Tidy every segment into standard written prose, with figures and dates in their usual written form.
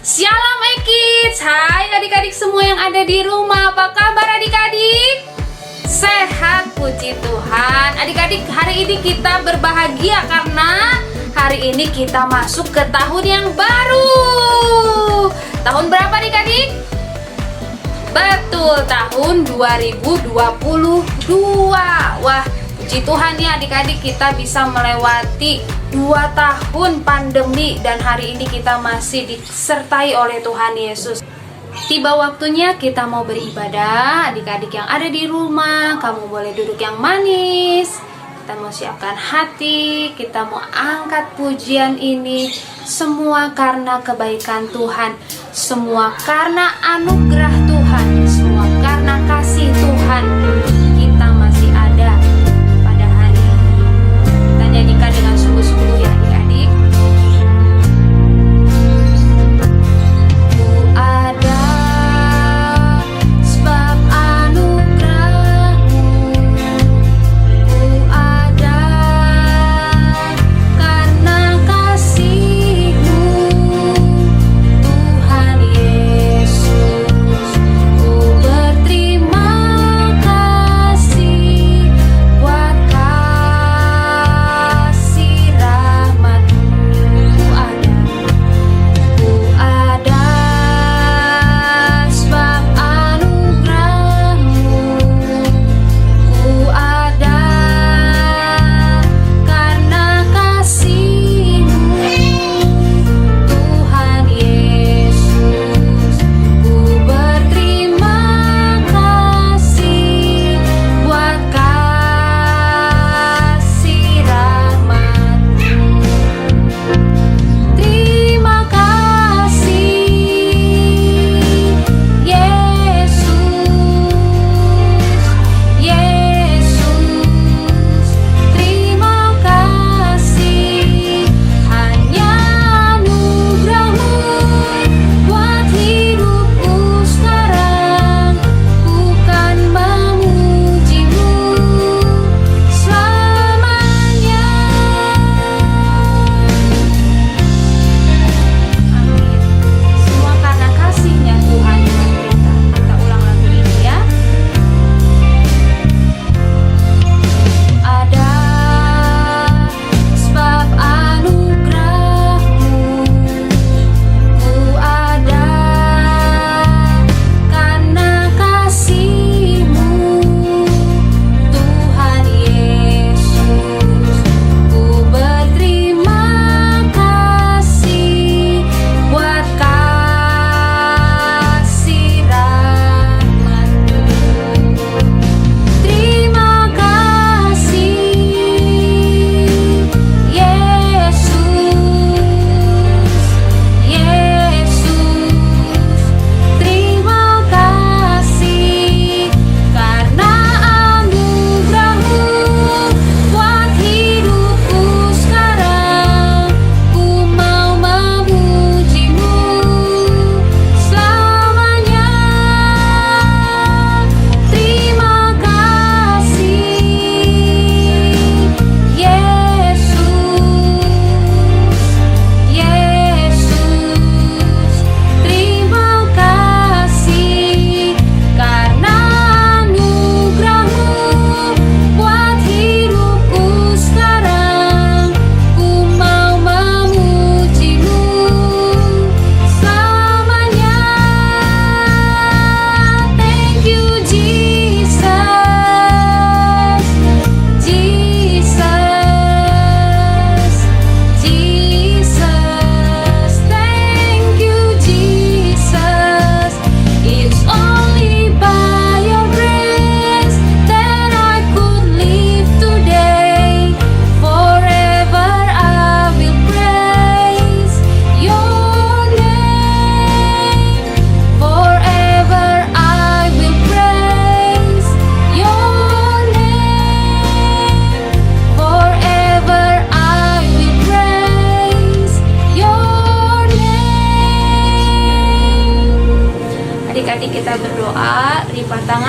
Shalom Kids, hai adik-adik semua yang ada di rumah. Apa kabar adik-adik? Sehat, puji Tuhan. Adik-adik, hari ini kita berbahagia karena hari ini kita masuk ke tahun yang baru. Tahun berapa adik-adik? Betul, tahun 2022. Wah, puji Tuhan ya adik-adik, kita bisa melewati 2 tahun pandemi dan hari ini kita masih disertai oleh Tuhan Yesus. Tiba waktunya kita mau beribadah. Adik-adik yang ada di rumah, kamu boleh duduk yang manis. Kita mau siapkan hati, kita mau angkat pujian ini. Semua karena kebaikan Tuhan, semua karena anugerah Tuhan, semua karena kasih Tuhan. Kita masih ada pada hari ini. Kita nyanyikan dengan sungguh-sungguh ya adik-adik. Ku ada sebab anugerah-Mu, ku ada karena kasih-Mu, Tuhan Yesus.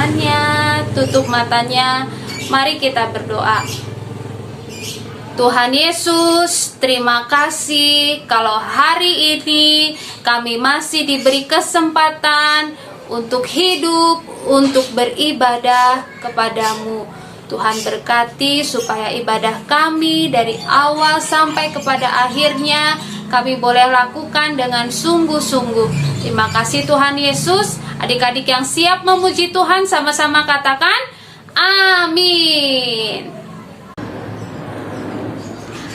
tangannya, tutup matanya. Mari kita berdoa. Tuhan Yesus, terima kasih kalau hari ini kami masih diberi kesempatan untuk hidup, untuk beribadah kepadamu. Tuhan berkati supaya ibadah kami dari awal sampai kepada akhirnya kami boleh lakukan dengan sungguh-sungguh. Terima kasih Tuhan Yesus. Adik-adik yang siap memuji Tuhan sama-sama katakan amin.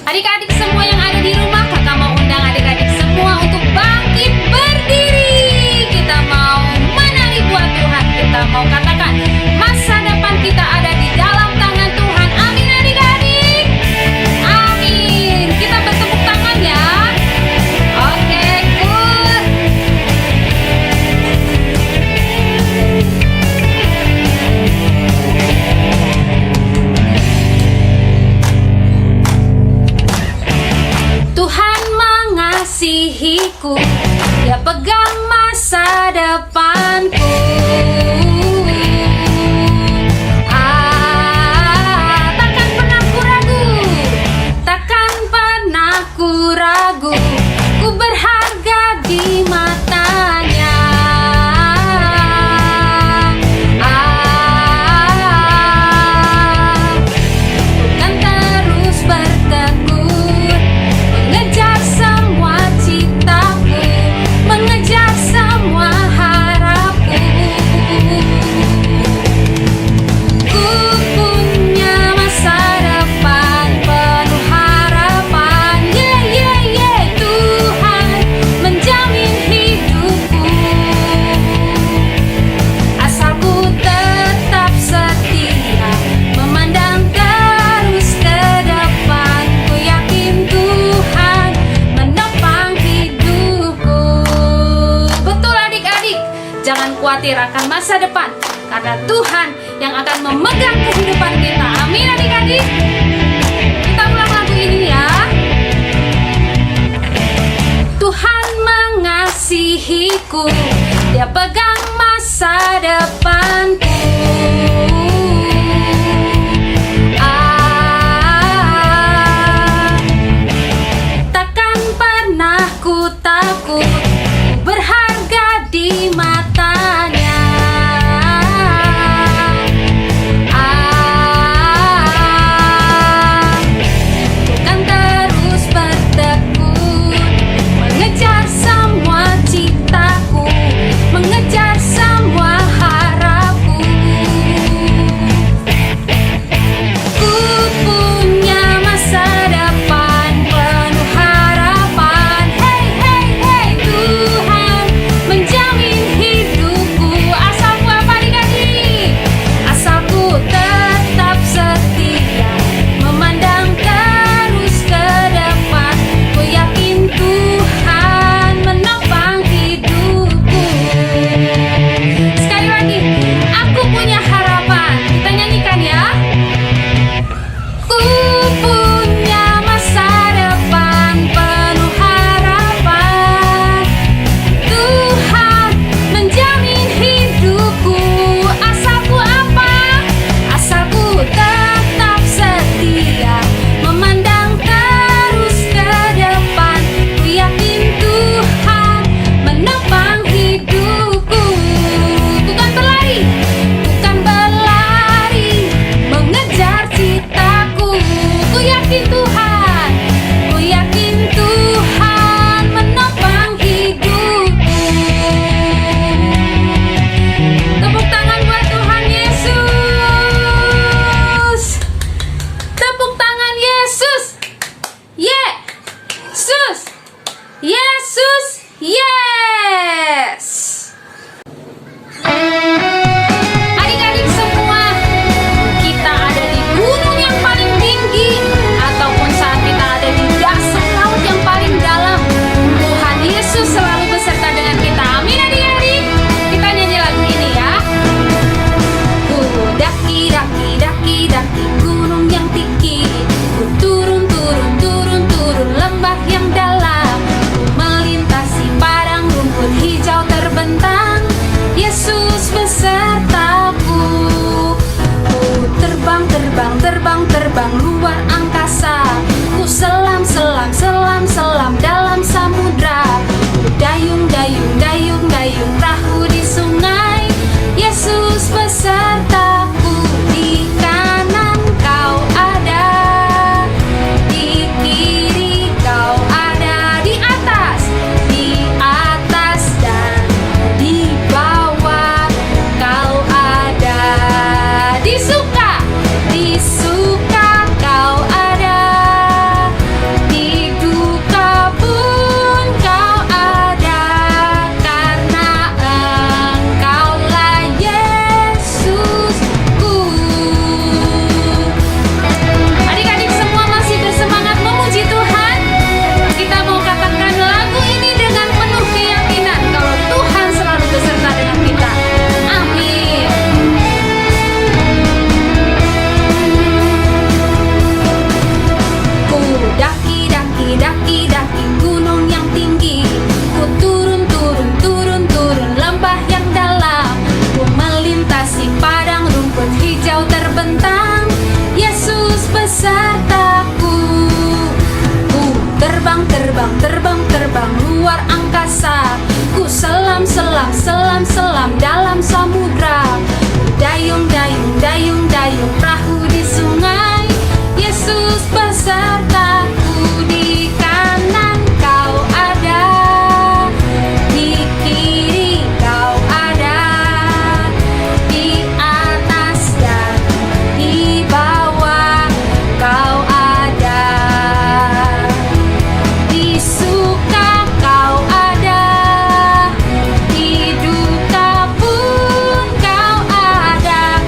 Adik-adik semua yang ada di rumah, kakak mau undang adik-adik semua untuk bangkit berdiri. Kita mau menari buat Tuhan. Kita mau katakan masa depan kita ada di dalam tangan Tuhan. Amin adik-adik. Amin. Kita bertepuk tangan ya. Oke, good. Tuhan mengasihiku, Dia pegang masa depanku. Takkan pernah ku ragu, takkan pernah ku ragu, ku berharga di matanya. Bukan terus bertekun, mengejar semua citaku, mengejar semua harapku. Ku punya masa depan penuh harapan. Tuhan menjamin hidupku. Asal ku tetap setia, memandang terus ke depan, ku yakin Tuhan menopang hidupku. Betul adik-adik, jangan khawatir akan masa depan, karena Tuhan yang akan memegang kehidupan kita. Amin adik-adik. Kita ulang lagu ini ya. Tuhan mengasihiku, Dia pegang masa depanku. Takkan pernah ku takut, ku berharga di matanya. Bukan terus bertekun, mengejar semua citaku, mengejar semua harapku. kuasa. Ku selam, selam, selam, selam dalam samudra. Dayung, dayung, dayung, dayung perahu di sungai. Yesus besertaku, di kanan kau ada, di kiri kau ada, di atas dan di bawah kau ada, di suka kau ada, di duka pun kau ada,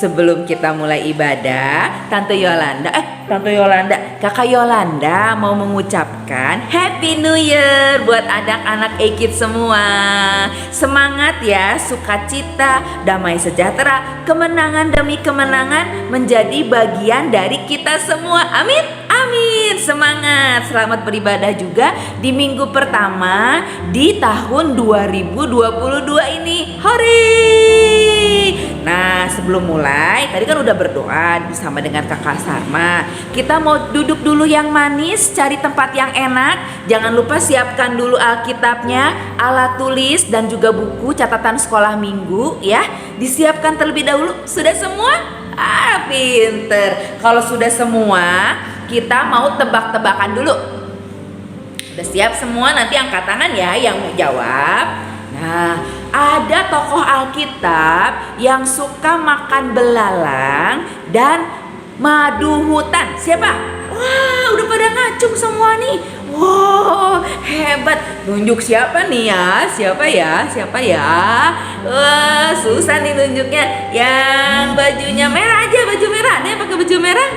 sebelum kita mulai ibadah, Tante Yolanda, Kakak Yolanda mau mengucapkan Happy New Year buat anak-anak Ekid semua. Semangat ya, sukacita, damai sejahtera, kemenangan demi kemenangan menjadi bagian dari kita semua. Amin, amin. Semangat, selamat beribadah juga di minggu pertama di tahun 2022 ini. Hore! Nah, sebelum mulai, tadi kan udah berdoa bersama dengan Kakak Sarma. Kita mau duduk dulu yang manis, cari tempat yang enak. Jangan lupa siapkan dulu Alkitabnya, alat tulis dan juga buku catatan sekolah minggu ya. Disiapkan terlebih dahulu. Sudah semua? Pinter. Kalau sudah semua, kita mau tebak-tebakan dulu. Udah siap semua? Nanti angkat tangan ya yang mau jawab. Nah, ada tokoh Alkitab yang suka makan belalang dan madu hutan. Siapa? Wah, udah pada ngacung semua nih. Wow, hebat. Nunjuk siapa nih ya? Siapa ya? Wah, susah nih nunjuknya. Yang bajunya merah aja, baju merah. Ada yang pakai baju merah?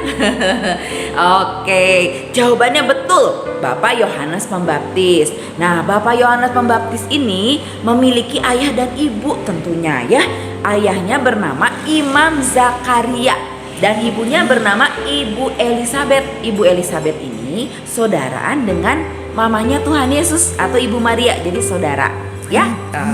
Oke, jawabannya betul. Bapak Yohanes Pembaptis. Nah, Bapak Yohanes Pembaptis ini memiliki ayah dan ibu tentunya ya. Ayahnya bernama Imam Zakaria dan ibunya bernama Ibu Elisabet. Ibu Elisabet ini saudaraan dengan mamanya Tuhan Yesus atau Ibu Maria, jadi saudara ya.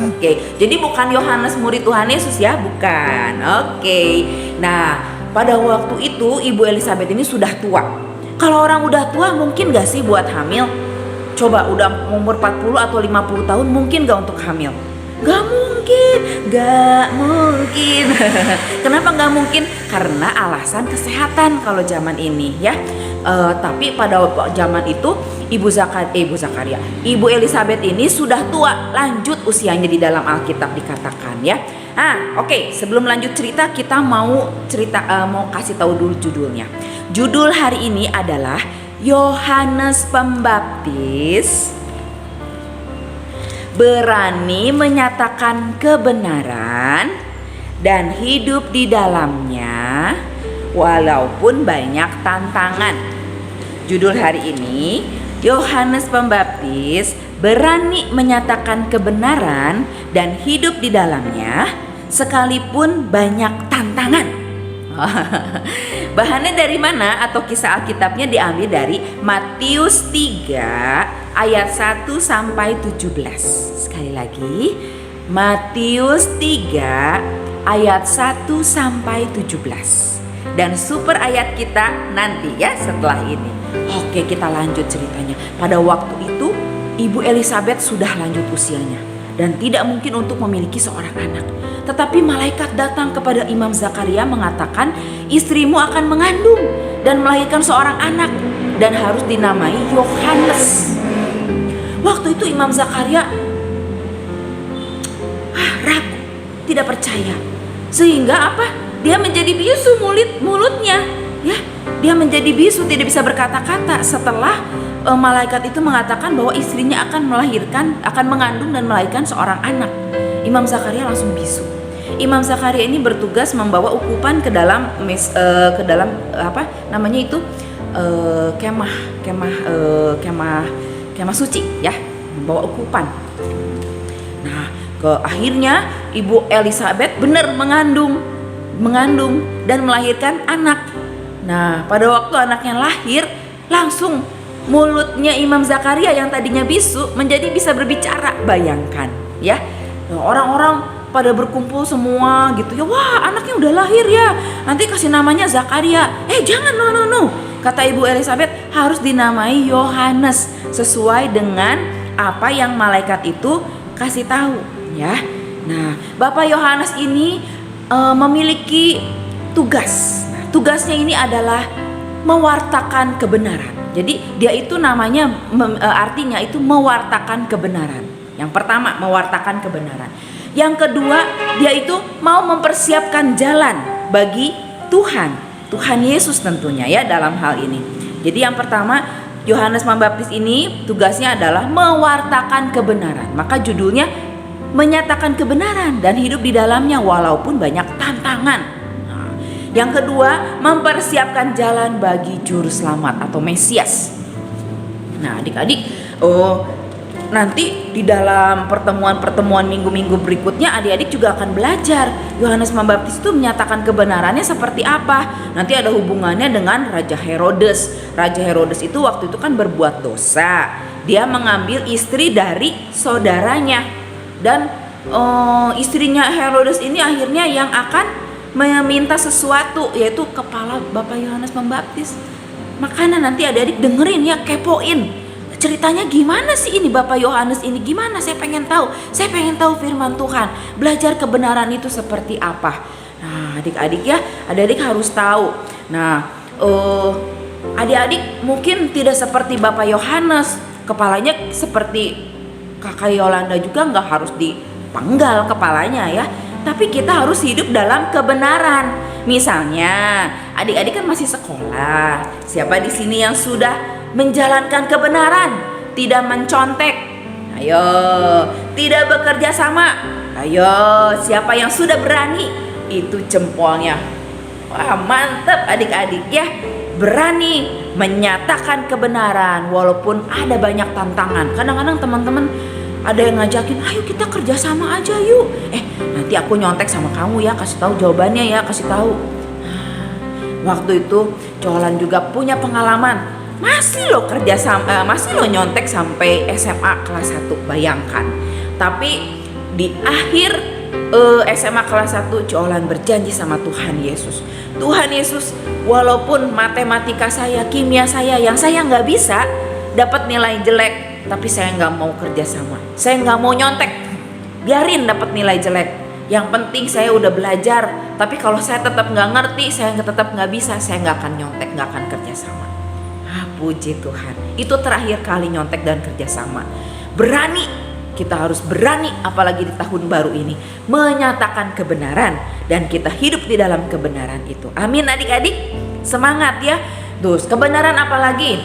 Oke. Jadi bukan Yohanes murid Tuhan Yesus ya, bukan. Oke. Nah, pada waktu itu Ibu Elisabet ini sudah tua. Kalau orang udah tua mungkin gak sih buat hamil? Coba udah umur 40 atau 50 tahun mungkin gak untuk hamil? Gak mungkin. Kenapa gak mungkin? Karena alasan kesehatan kalau zaman ini ya. Tapi pada zaman itu Ibu Elisabet ini sudah tua, lanjut usianya di dalam Alkitab dikatakan ya. Oke, sebelum lanjut cerita kita mau kasih tahu dulu judulnya. Judul hari ini adalah Yohanes Pembaptis berani menyatakan kebenaran dan hidup di dalamnya walaupun banyak tantangan. Judul hari ini, Yohanes Pembaptis berani menyatakan kebenaran dan hidup di dalamnya sekalipun banyak tantangan. Bahannya dari mana atau kisah Alkitabnya diambil dari Matius 3 ayat 1 sampai 17. Sekali lagi, Matius 3 ayat 1 sampai 17. Dan super ayat kita nanti ya setelah ini. Oke, kita lanjut ceritanya. Pada waktu itu Ibu Elisabet sudah lanjut usianya dan tidak mungkin untuk memiliki seorang anak. Tetapi malaikat datang kepada Imam Zakaria mengatakan, istrimu akan mengandung dan melahirkan seorang anak dan harus dinamai Yohanes. Waktu itu Imam Zakaria ragu, tidak percaya. Sehingga apa? Dia menjadi bisu mulutnya, ya. Dia menjadi bisu, tidak bisa berkata-kata setelah malaikat itu mengatakan bahwa istrinya akan mengandung dan melahirkan seorang anak. Imam Zakaria langsung bisu. Imam Zakaria ini bertugas membawa ukupan ke dalam kemah suci ya, membawa ukupan. Nah, akhirnya Ibu Elisabet benar mengandung dan melahirkan anak. Nah, pada waktu anaknya lahir, langsung mulutnya Imam Zakaria yang tadinya bisu menjadi bisa berbicara. Bayangkan ya. Nah, orang-orang pada berkumpul semua gitu ya. Wah, anaknya udah lahir ya. Nanti kasih namanya Zakaria. Jangan, no. Kata Ibu Elisabet, harus dinamai Yohanes sesuai dengan apa yang malaikat itu kasih tahu ya. Nah, Bapak Yohanes ini memiliki tugas. Nah, tugasnya ini adalah mewartakan kebenaran. Jadi dia itu namanya artinya itu mewartakan kebenaran. Yang pertama, mewartakan kebenaran. Yang kedua, dia itu mau mempersiapkan jalan bagi Tuhan Yesus tentunya ya dalam hal ini. Jadi yang pertama, Yohanes Pembaptis ini tugasnya adalah mewartakan kebenaran. Maka judulnya menyatakan kebenaran dan hidup di dalamnya walaupun banyak tantangan. Nah, Yang kedua, mempersiapkan jalan bagi juru selamat atau Mesias. Nah, adik-adik, nanti di dalam pertemuan-pertemuan minggu-minggu berikutnya adik-adik juga akan belajar Yohanes Pembaptis itu menyatakan kebenarannya seperti apa. Nanti ada hubungannya dengan Raja Herodes. Raja Herodes itu waktu itu kan berbuat dosa. Dia mengambil istri dari saudaranya. Dan istrinya Herodes ini akhirnya yang akan meminta sesuatu, yaitu kepala Bapak Yohanes Pembaptis. Makanya nanti adik-adik dengerin ya, kepoin. Ceritanya gimana sih ini Bapak Yohanes ini, gimana? Saya pengen tahu firman Tuhan, belajar kebenaran itu seperti apa. Nah, adik-adik ya, adik-adik harus tahu. Nah, adik-adik mungkin tidak seperti Bapak Yohanes, kepalanya seperti Kakak Yolanda juga nggak harus dipenggal kepalanya ya. Tapi kita harus hidup dalam kebenaran. Misalnya, adik-adik kan masih sekolah. Siapa di sini yang sudah menjalankan kebenaran, tidak mencontek? Ayo, tidak bekerja sama. Ayo, siapa yang sudah berani? Itu jempolnya. Wah, mantap adik-adik ya. Berani menyatakan kebenaran walaupun ada banyak tantangan. Kadang-kadang teman-teman ada yang ngajakin, ayo kita kerja sama aja yuk. Nanti aku nyontek sama kamu ya, kasih tahu jawabannya ya, kasih tahu. Waktu itu Colan juga punya pengalaman. Masih lo kerja sama, masih lo nyontek sampai SMA kelas 1, bayangkan. Tapi di akhir SMA kelas 1 Colan berjanji sama Tuhan Yesus. Tuhan Yesus, walaupun matematika saya, kimia saya yang saya nggak bisa, dapat nilai jelek, tapi saya nggak mau kerja sama. Saya nggak mau nyontek, biarin dapat nilai jelek. Yang penting saya udah belajar. Tapi kalau saya tetap nggak ngerti, saya tetap nggak bisa, saya nggak akan nyontek, nggak akan kerja sama. Puji Tuhan, itu terakhir kali nyontek dan kerjasama. Berani, kita harus berani, apalagi di tahun baru ini, menyatakan kebenaran dan kita hidup di dalam kebenaran itu. Amin adik-adik, semangat ya. Terus kebenaran apa lagi?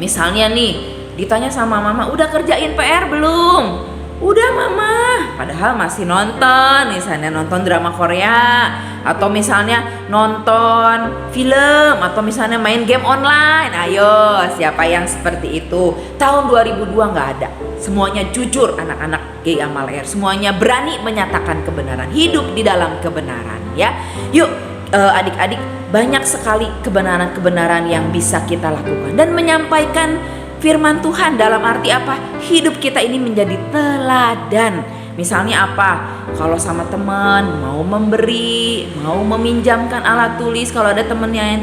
Misalnya nih, ditanya sama mama, udah kerjain PR belum? Udah mama, padahal masih nonton, misalnya nonton drama Korea, atau misalnya nonton film, atau misalnya main game online. Ayo, siapa yang seperti itu? Tahun 2002 nggak ada. Semuanya jujur, anak-anak Gay Amal Air, semuanya berani menyatakan kebenaran, hidup di dalam kebenaran ya. Yuk adik-adik, banyak sekali kebenaran-kebenaran yang bisa kita lakukan dan menyampaikan firman Tuhan. Dalam arti apa? Hidup kita ini menjadi teladan. Misalnya apa? Kalau sama teman mau memberi, mau meminjamkan alat tulis kalau ada temennya yang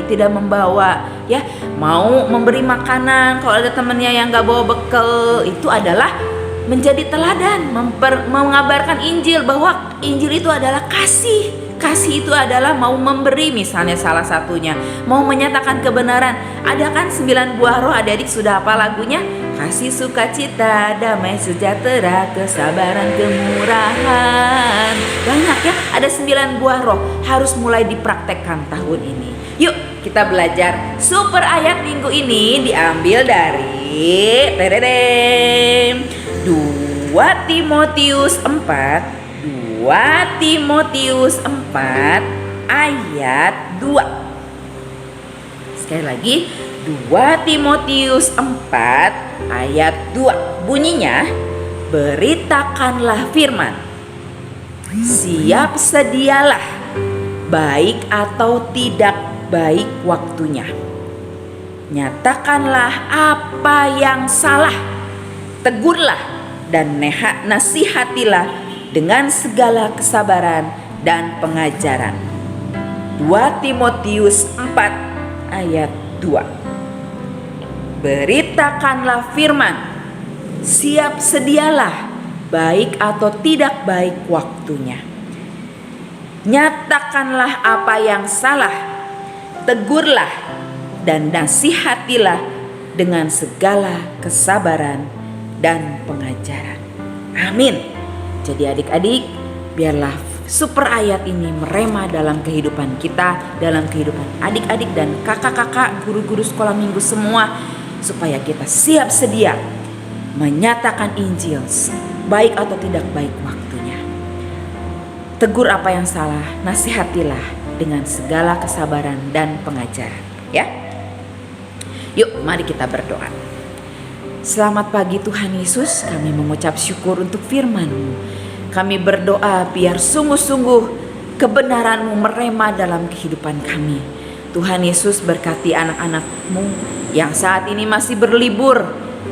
tidak membawa, ya, mau memberi makanan kalau ada temennya yang nggak bawa bekal, itu adalah menjadi teladan, mengabarkan Injil, bahwa Injil itu adalah kasih. Kasih itu adalah mau memberi, misalnya salah satunya mau menyatakan kebenaran. Ada kan 9 buah roh, adik-adik sudah apa lagunya? Kasih, sukacita, damai, sejahtera, kesabaran, kemurahan. Banyak ya, ada 9 buah roh, harus mulai dipraktekkan tahun ini. Yuk kita belajar. Super ayat minggu ini diambil dari 2 Timotius 4 ayat 2. Sekali lagi, 2 Timotius 4 ayat 2. Bunyinya, beritakanlah firman, siap sedialah, baik atau tidak baik waktunya. Nyatakanlah apa yang salah, tegurlah dan nasihatilah dengan segala kesabaran dan pengajaran. 2 Timotius 4 ayat 2. Beritakanlah firman, siap sedialah, baik atau tidak baik waktunya. Nyatakanlah apa yang salah, tegurlah dan nasihatilah dengan segala kesabaran dan pengajaran. Amin. Jadi adik-adik, biarlah super ayat ini merema dalam kehidupan kita, dalam kehidupan adik-adik dan kakak-kakak, guru-guru sekolah minggu semua, supaya kita siap sedia menyatakan Injil, baik atau tidak baik waktunya. Tegur apa yang salah, nasihatilah dengan segala kesabaran dan pengajaran. Ya, yuk mari kita berdoa. Selamat pagi Tuhan Yesus, kami mengucap syukur untuk firman-Mu. Kami berdoa biar sungguh-sungguh kebenaran-Mu merema dalam kehidupan kami. Tuhan Yesus, berkati anak-anak-Mu yang saat ini masih berlibur.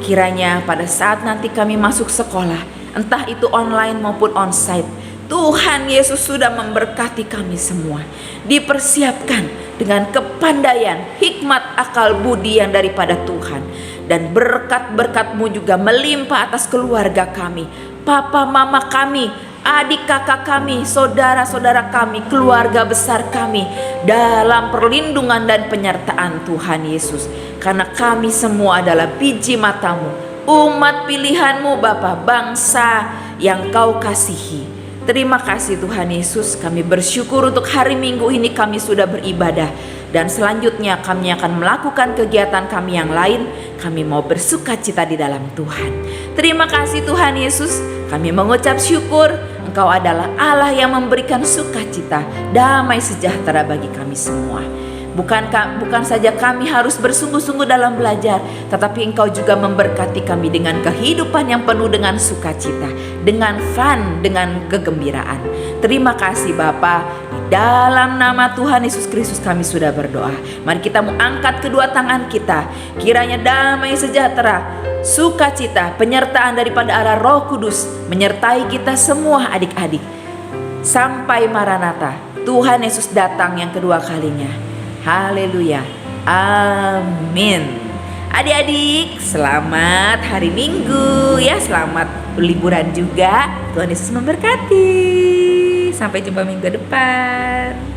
Kiranya pada saat nanti kami masuk sekolah, entah itu online maupun onsite, Tuhan Yesus sudah memberkati kami semua. Dipersiapkan dengan kepandaian, hikmat, akal budi yang daripada Tuhan. Dan berkat-berkat-Mu juga melimpah atas keluarga kami, papa mama kami, adik kakak kami, saudara-saudara kami, keluarga besar kami, dalam perlindungan dan penyertaan Tuhan Yesus. Karena kami semua adalah biji mata-Mu, umat pilihan-Mu Bapa, bangsa yang Kau kasihi. Terima kasih Tuhan Yesus, kami bersyukur untuk hari Minggu ini kami sudah beribadah. Dan selanjutnya kami akan melakukan kegiatan kami yang lain. Kami mau bersukacita di dalam Tuhan. Terima kasih Tuhan Yesus, kami mengucap syukur. Engkau adalah Allah yang memberikan sukacita, damai sejahtera bagi kami semua. Bukan saja kami harus bersungguh-sungguh dalam belajar, tetapi Engkau juga memberkati kami dengan kehidupan yang penuh dengan sukacita, dengan fun, dengan kegembiraan. Terima kasih Bapa. Di dalam nama Tuhan Yesus Kristus kami sudah berdoa. Mari kita mau angkat kedua tangan kita. Kiranya damai sejahtera, sukacita, penyertaan daripada Allah Roh Kudus menyertai kita semua adik-adik. Sampai Maranatha, Tuhan Yesus datang yang kedua kalinya. Haleluya, amin. Adik-adik, selamat hari Minggu ya, selamat liburan juga. Tuhan Yesus memberkati. Sampai jumpa minggu depan.